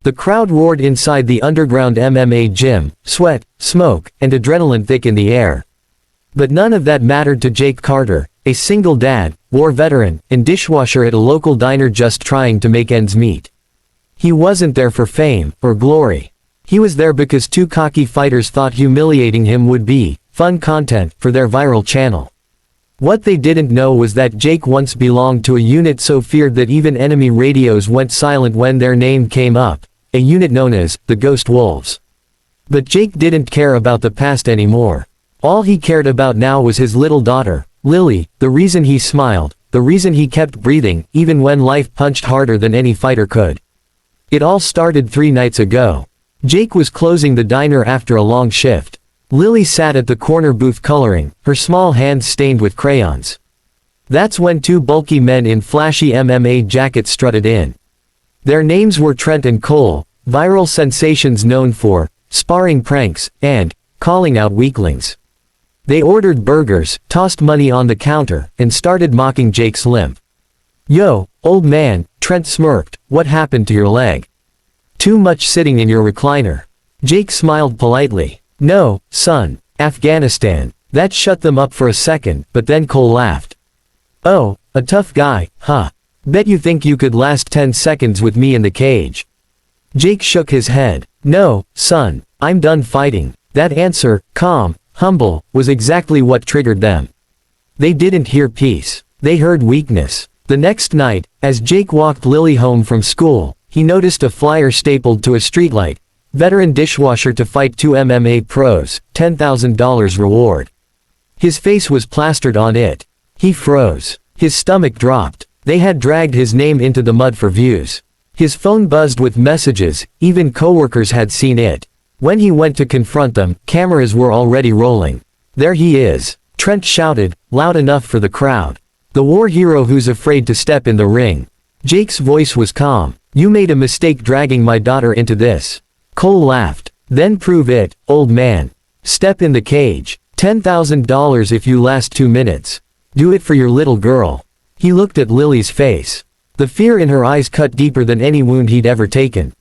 The crowd roared inside the underground MMA gym, sweat, smoke, and adrenaline thick in the air. But none of that mattered to Jake Carter, a single dad, war veteran, and dishwasher at a local diner just trying to make ends meet. He wasn't there for fame or glory. He was there because two cocky fighters thought humiliating him would be fun content for their viral channel. What they didn't know was that Jake once belonged to a unit so feared that even enemy radios went silent when their name came up, a unit known as the Ghost Wolves. But Jake didn't care about the past anymore. All he cared about now was his little daughter, Lily, the reason he smiled, the reason he kept breathing, even when life punched harder than any fighter could. It all started 3 nights ago. Jake was closing the diner after a long shift. Lily sat at the corner booth coloring, her small hands stained with crayons. That's when 2 bulky men in flashy MMA jackets strutted in. Their names were Trent and Cole, viral sensations known for sparring pranks and calling out weaklings. They ordered burgers, tossed money on the counter, and started mocking Jake's limp. "Yo, old man," Trent smirked, "what happened to your leg? Too much sitting in your recliner." Jake smiled politely. "No, son, Afghanistan." That shut them up for a second, but then Cole laughed. "Oh, a tough guy, huh? Bet you think you could last 10 seconds with me in the cage." Jake shook his head. "No, son, I'm done fighting." That answer, calm, humble, was exactly what triggered them. They didn't hear peace. They heard weakness. The next night, as Jake walked Lily home from school, he noticed a flyer stapled to a streetlight. "Veteran dishwasher to fight 2 MMA pros, $10,000 reward." His face was plastered on it. He froze. His stomach dropped. They had dragged his name into the mud for views. His phone buzzed with messages, even coworkers had seen it. When he went to confront them, cameras were already rolling. "There he is," Trent shouted, loud enough for the crowd. "The war hero who's afraid to step in the ring." Jake's voice was calm. "You made a mistake dragging my daughter into this." Cole laughed. "Then prove it, old man. Step in the cage. $10,000 if you last 2 minutes. Do it for your little girl." He looked at Lily's face. The fear in her eyes cut deeper than any wound he'd ever taken.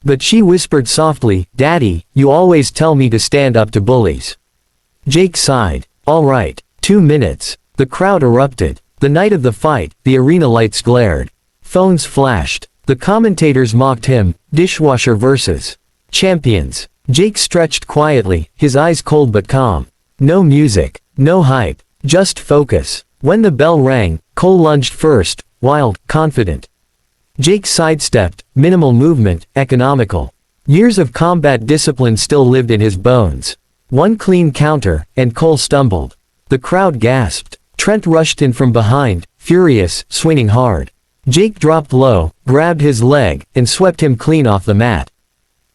But she whispered softly, "Daddy, you always tell me to stand up to bullies." Jake sighed. "All right, 2 minutes." The crowd erupted. The night of the fight, the arena lights glared. Phones flashed. The commentators mocked him, dishwasher versus champions. Jake stretched quietly, his eyes cold but calm. No music, no hype, just focus. When the bell rang, Cole lunged first, wild, confident. Jake sidestepped, minimal movement, economical. Years of combat discipline still lived in his bones. One clean counter, and Cole stumbled. The crowd gasped. Trent rushed in from behind, furious, swinging hard. Jake dropped low, grabbed his leg, and swept him clean off the mat.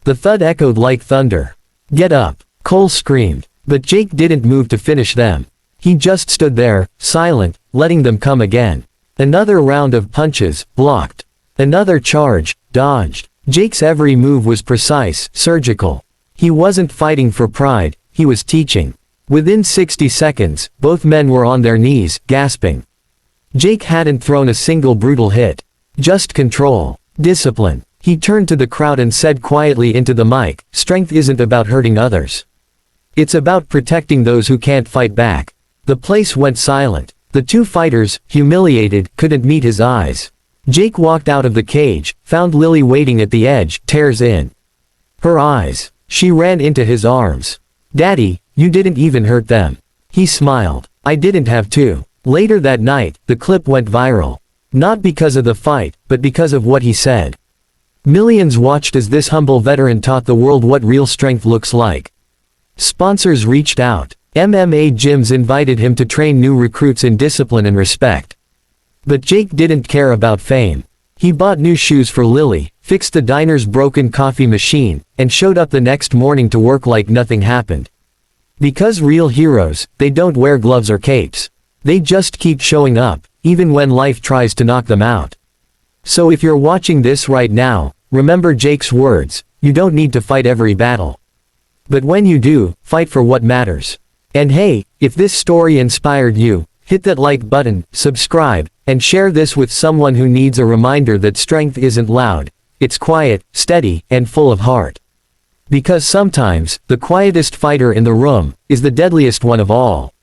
The thud echoed like thunder. "Get up!" Cole screamed. But Jake didn't move to finish them. He just stood there, silent, letting them come again. Another round of punches, blocked. Another charge, dodged. Jake's every move was precise, surgical. He wasn't fighting for pride, he was teaching. Within 60 seconds, both men were on their knees, gasping. Jake hadn't thrown a single brutal hit. Just control. Discipline. He turned to the crowd and said quietly into the mic, "Strength isn't about hurting others. It's about protecting those who can't fight back." The place went silent. The 2 fighters, humiliated, couldn't meet his eyes. Jake walked out of the cage, found Lily waiting at the edge, tears in her eyes. She ran into his arms. "Daddy, you didn't even hurt them." He smiled. "I didn't have to." Later that night, the clip went viral. Not because of the fight, but because of what he said. Millions watched as this humble veteran taught the world what real strength looks like. Sponsors reached out. MMA gyms invited him to train new recruits in discipline and respect. But Jake didn't care about fame. He bought new shoes for Lily, fixed the diner's broken coffee machine, and showed up the next morning to work like nothing happened. Because real heroes, they don't wear gloves or capes. They just keep showing up, even when life tries to knock them out. So if you're watching this right now, remember Jake's words, you don't need to fight every battle. But when you do, fight for what matters. And hey, if this story inspired you, hit that like button, subscribe, and share this with someone who needs a reminder that strength isn't loud, it's quiet, steady, and full of heart. Because sometimes, the quietest fighter in the room, is the deadliest one of all.